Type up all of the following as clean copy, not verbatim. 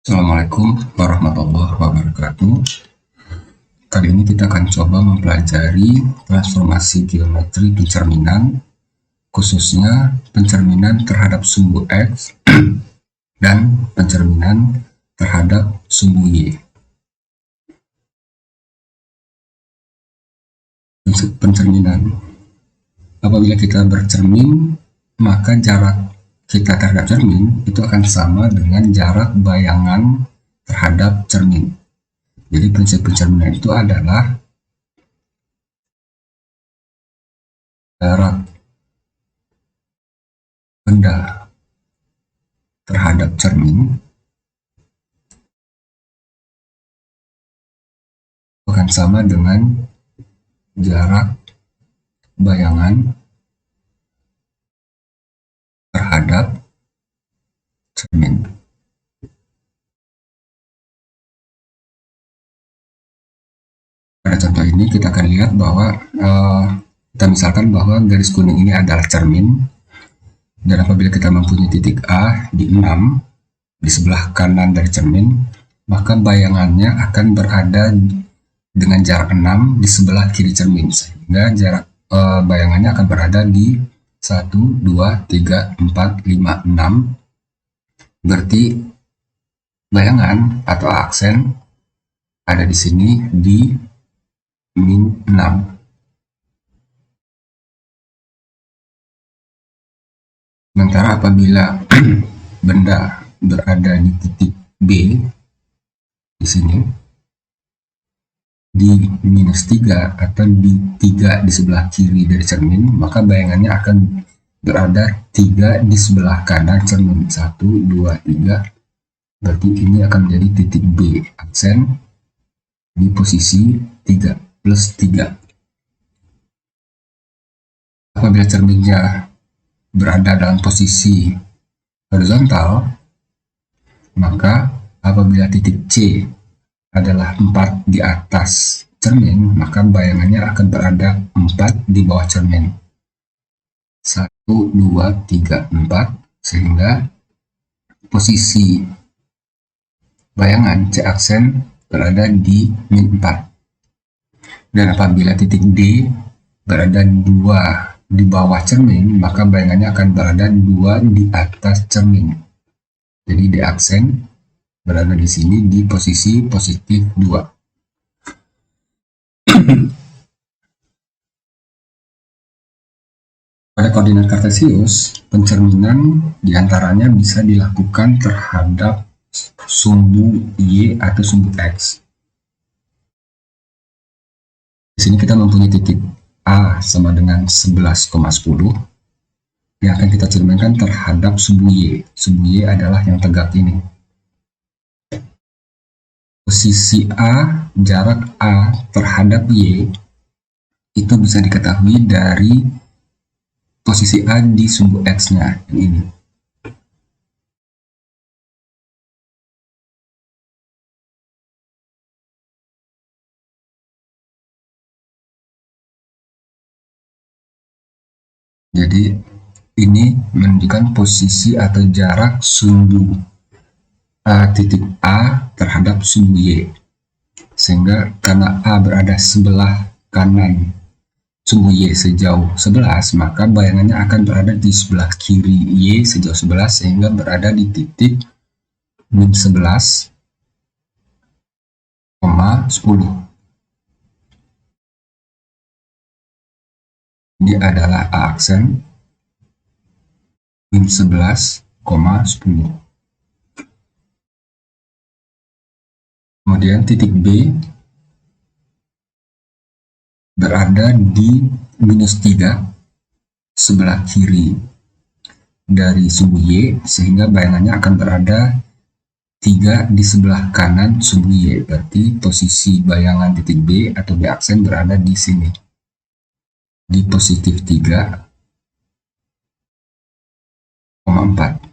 Assalamualaikum warahmatullahi wabarakatuh. Kali ini kita akan coba mempelajari transformasi geometri pencerminan, khususnya pencerminan terhadap sumbu X dan pencerminan terhadap sumbu Y. Pencerminan. Apabila kita bercermin, maka jarak kita terhadap cermin itu akan sama dengan jarak bayangan terhadap cermin. Jadi prinsip pencerminan itu adalah jarak benda terhadap cermin akan sama dengan jarak bayangan terhadap cermin. Pada contoh ini kita akan lihat bahwa kita misalkan bahwa garis kuning ini adalah cermin, dan apabila kita mempunyai titik A di 6 di sebelah kanan dari cermin, maka bayangannya akan berada dengan jarak 6 di sebelah kiri cermin, sehingga jarak bayangannya akan berada di 1, 2, 3, 4, 5, 6. Berarti bayangan atau aksen ada di sini di min 6. Sementara apabila benda berada di titik B di sini di minus 3 atau di 3 di sebelah kiri dari cermin, maka bayangannya akan berada 3 di sebelah kanan cermin. 1, 2, 3. Berarti ini akan menjadi titik B, aksen di posisi 3 plus 3. Apabila cerminnya berada dalam posisi horizontal, maka apabila titik C adalah 4 di atas cermin, maka bayangannya akan berada 4 di bawah cermin. 1, 2, 3, 4, sehingga posisi bayangan C aksen berada di min 4. Dan apabila titik D berada 2 di bawah cermin, maka bayangannya akan berada 2 di atas cermin. Jadi D aksen berada di sini di posisi positif 2. Pada koordinat kartesius, pencerminan diantaranya bisa dilakukan terhadap sumbu Y atau sumbu X. Di sini kita mempunyai titik A sama dengan 11,10 yang akan kita cerminkan terhadap sumbu Y. Sumbu Y adalah yang tegak ini. Posisi A, jarak A terhadap Y itu bisa diketahui dari posisi A di sumbu X-nya, yang ini. Jadi ini menunjukkan posisi atau jarak sumbu titik A terhadap sumbu Y. Sehingga karena A berada sebelah kanan sumbu Y sejauh 11, maka bayangannya akan berada di sebelah kiri Y sejauh 11, sehingga berada di titik min 11,10. Ini adalah A aksen min 11,10. Kemudian titik B berada di minus 3 sebelah kiri dari sumbu Y, sehingga bayangannya akan berada 3 di sebelah kanan sumbu Y. Berarti posisi bayangan titik B atau B aksen berada di sini, di positif 3,4.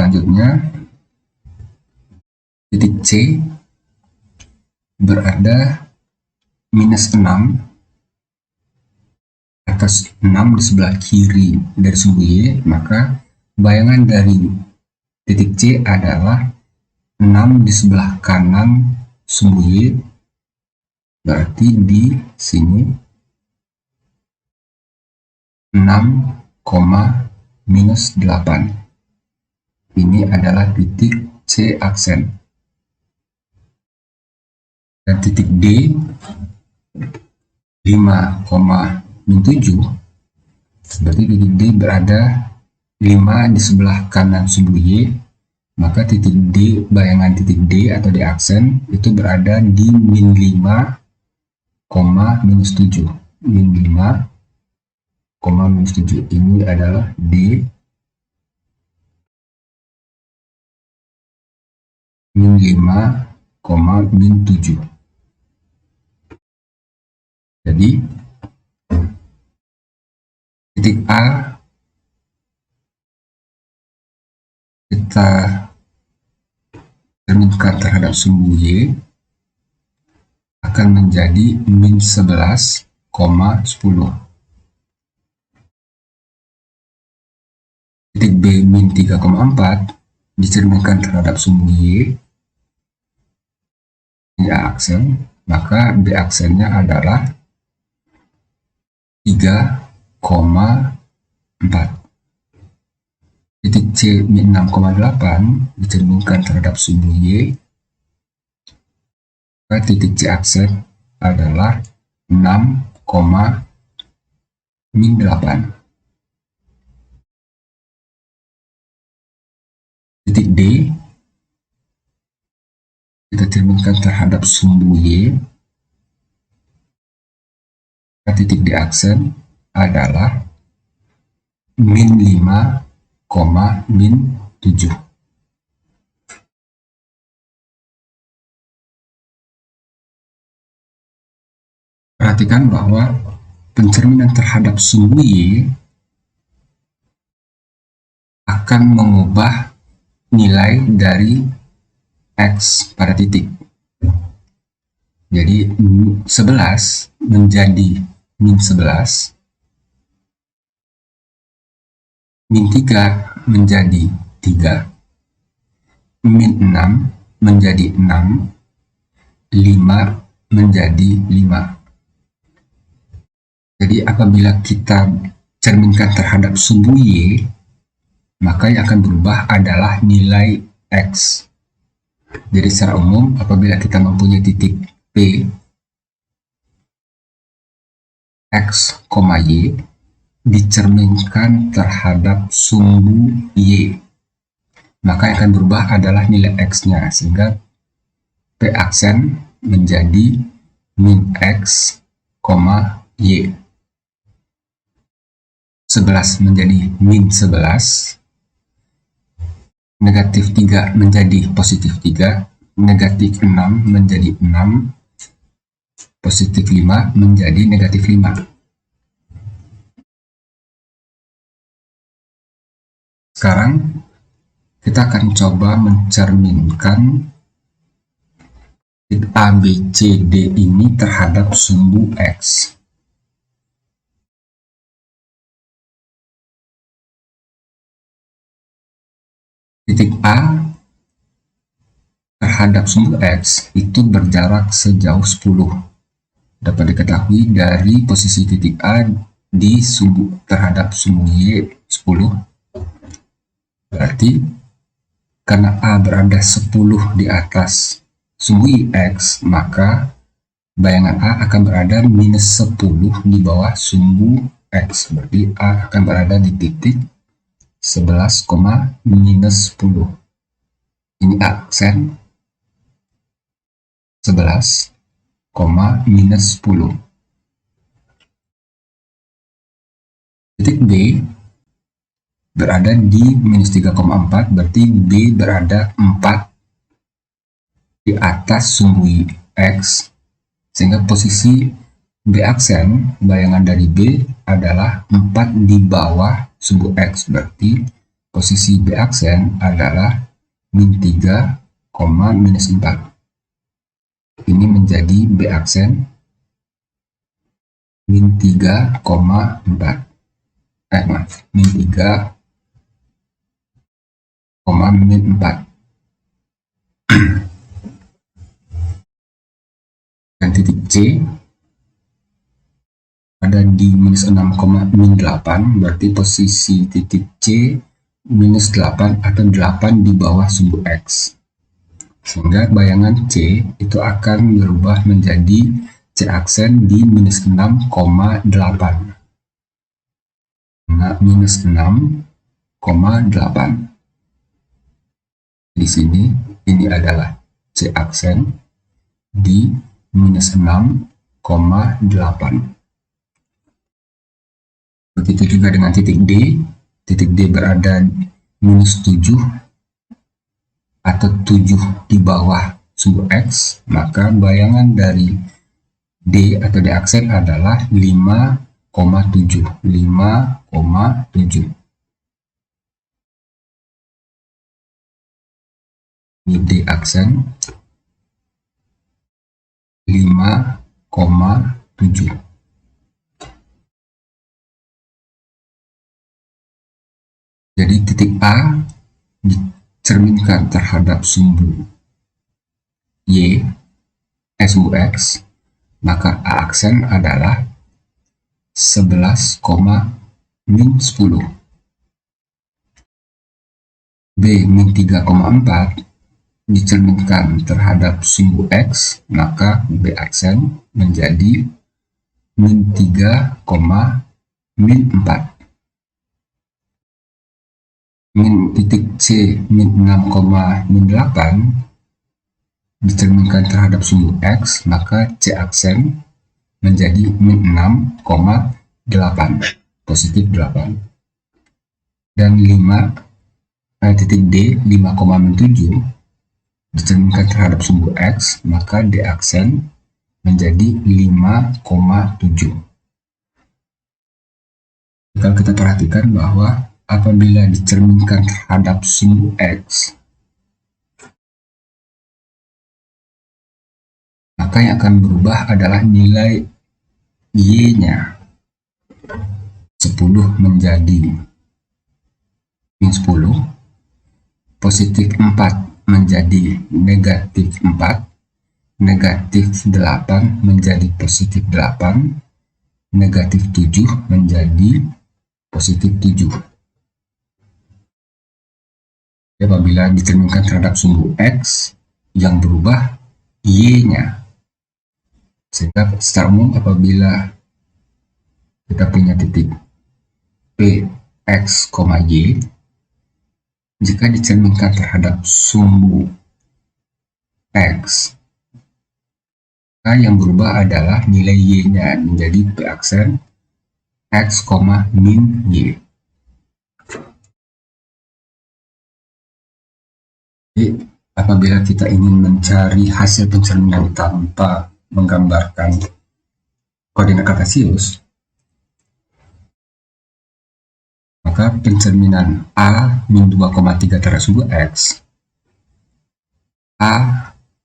Selanjutnya titik C berada minus 6 atas 6 di sebelah kiri dari sumbu Y, maka bayangan dari titik C adalah 6 di sebelah kanan sumbu Y, berarti di sini 6, minus 8. Ini adalah titik C aksen. Dan titik D 5,7, berarti titik D berada 5 di sebelah kanan sumbu Y, maka titik D, bayangan titik D atau D aksen itu berada di min 5, minus 7. Min 5, minus 7. Ini adalah D min 5, min 7. Jadi titik A kita cerminkan terhadap sumbu Y akan menjadi min 11,10. Titik B min 3,4 dicerminkan terhadap sumbu Y aksen, maka B aksennya adalah 3,4. Titik C min 6,8 dicerminkan terhadap sumbu Y, maka titik C aksen adalah 6, min 8. Titik D kita cerminkan terhadap sumbu Y, maka titik D aksen adalah min 5, min 7. Perhatikan bahwa pencerminan terhadap sumbu Y akan mengubah nilai dari X pada titik. Jadi 11 menjadi min 11, min 3 menjadi 3, min 6 menjadi 6, 5 menjadi 5. Jadi apabila kita cerminkan terhadap sumbu Y, maka yang akan berubah adalah nilai X. Jadi secara umum apabila kita mempunyai titik P, X, Y dicerminkan terhadap sumbu Y, maka yang akan berubah adalah nilai X-nya, sehingga P aksen menjadi min X, Y. 11 menjadi min 11, negatif 3 menjadi positif 3, negatif 6 menjadi 6, positif 5 menjadi negatif 5. Sekarang kita akan coba mencerminkan titik A, B, C, D ini terhadap sumbu X. Titik A terhadap sumbu X itu berjarak sejauh 10. Dapat diketahui dari posisi titik A di sumbu terhadap sumbu Y 10. Berarti karena A berada 10 di atas sumbu X, maka bayangan A akan berada minus 10 di bawah sumbu X. Berarti A akan berada di titik 11, minus 10. Ini aksen 11, minus 10. Titik B berada di minus 3,4, berarti B berada 4 di atas sumbu X, sehingga posisi B aksen, bayangan dari B adalah 4 di bawah sumbu X, berarti posisi B aksen adalah min 3, minus 4. Ini menjadi B aksen min 3,4. Min 3, min 4. Dan titik C ada di minus 6, min 8, berarti posisi titik C minus 8 atau 8 di bawah sumbu X. Sehingga bayangan C itu akan berubah menjadi C aksen di minus 6,8. Nah, minus 6,8. Di sini ini adalah C aksen di minus 6,8. Begitu juga dengan titik D. Titik D berada minus 7 atau 7 di bawah sumbu X, maka bayangan dari D atau D aksen adalah 5,7. 5,7. Ini D aksen 5,7. Jadi titik A dicerminkan terhadap sumbu Y, sumbu X, maka A aksen adalah 11, min 10. B, min 3,4 dicerminkan terhadap sumbu X, maka B aksen menjadi min 3, min 4. Min titik C, min 6,8 dicerminkan terhadap sumbu X, maka C aksen menjadi min 6,8, positif 8. Dan titik D, 5,7 dicerminkan terhadap sumbu X, maka D aksen menjadi 5,7. Kalau kita perhatikan bahwa apabila dicerminkan terhadap sumbu X, maka yang akan berubah adalah nilai Y-nya. 10 menjadi min 10, positif 4 menjadi negatif 4, negatif 8 menjadi positif 8, negatif 7 menjadi positif 7. Apabila dicerminkan terhadap sumbu X, yang berubah Y-nya. Sehingga secara umum apabila kita punya titik P, X, Y, jika dicerminkan terhadap sumbu X, maka yang berubah adalah nilai Y-nya menjadi P aksen X, min Y. Jadi, apabila kita ingin mencari hasil pencerminan tanpa menggambarkan koordinat kartesius, maka pencerminan A min 2,3 terhadap sumbu X, A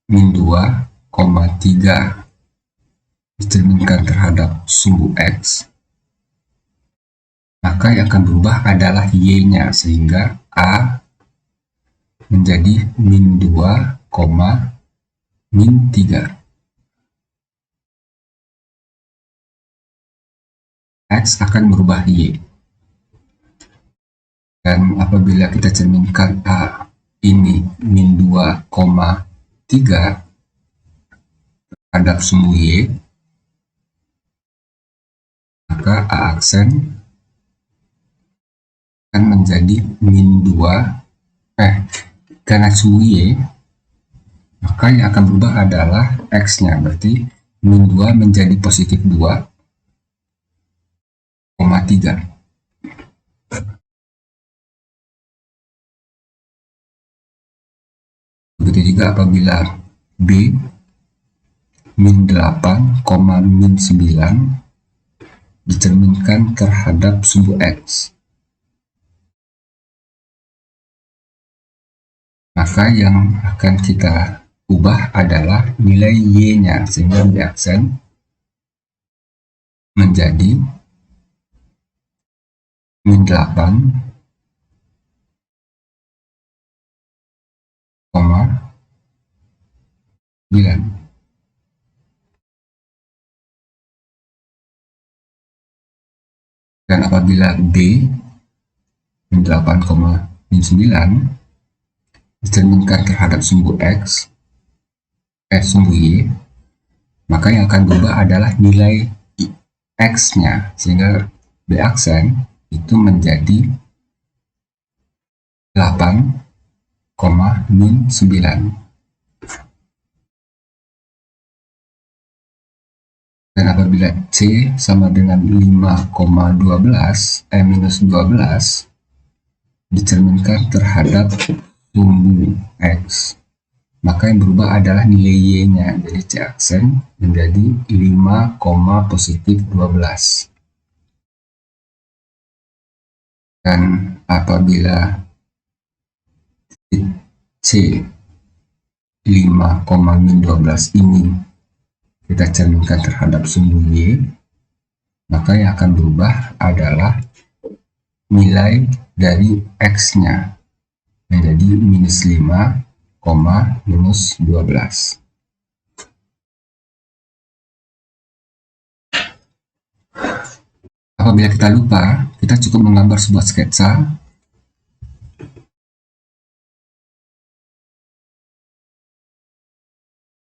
min 2,3 dicerminkan terhadap sumbu X, maka yang akan berubah adalah Y-nya, sehingga A menjadi min 2, min 3. X akan merubah Y. Dan apabila kita cerminkan A ini min 2,3 terhadap sumbu Y, maka A aksen akan menjadi min 2, karena sumbu Y, maka yang akan berubah adalah X-nya, berarti min 2 menjadi positif 2,3. Begitu juga apabila B min 8, min 9 dicerminkan terhadap sumbu X, maka yang akan kita ubah adalah nilai Y-nya, sehingga B aksen menjadi min 8, 9. Dan apabila B min 8, min 9 dicerminkan terhadap sumbu X, sumbu Y, maka yang akan berubah adalah nilai X-nya, sehingga B aksen itu menjadi 8, min 9. Dan apabila C sama dengan 5,12, minus 12 dicerminkan terhadap sumbu X, maka yang berubah adalah nilai Y-nya. Jadi C aksen menjadi 5, positif 12. Dan apabila C 5, min 12 ini kita cerminkan terhadap sumbu Y, maka yang akan berubah adalah nilai dari X-nya menjadi minus 5, minus 12. Apabila kita lupa, kita cukup menggambar sebuah sketsa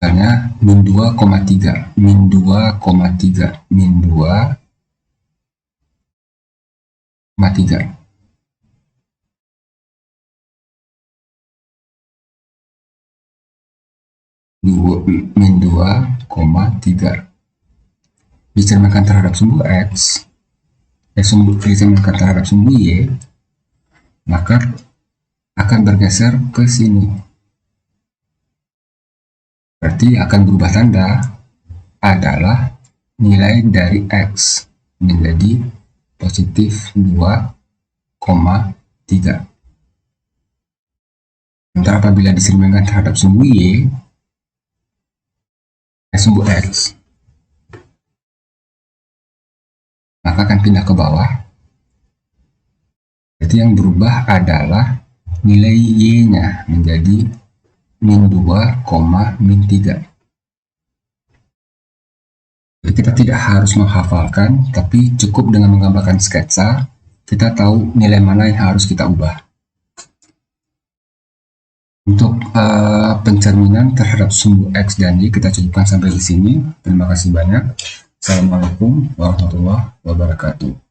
misalnya min 2,3, min 2,3, min 2,3. Min 2,3 dicerminkan terhadap sumbu X, dicerminkan terhadap sumbu Y, maka akan bergeser ke sini. Berarti akan berubah tanda adalah nilai dari X menjadi positif 2,3. Sementara apabila dicerminkan terhadap sumbu Y, sumbu X, maka akan pindah ke bawah. Berarti yang berubah adalah nilai Y-nya menjadi min 2, min 3. Jadi kita tidak harus menghafalkan, tapi cukup dengan menggambarkan sketsa, kita tahu nilai mana yang harus kita ubah. Untuk pencerminan terhadap sumbu X dan Y kita cukupkan sampai di sini. Terima kasih banyak. Assalamualaikum warahmatullahi wabarakatuh.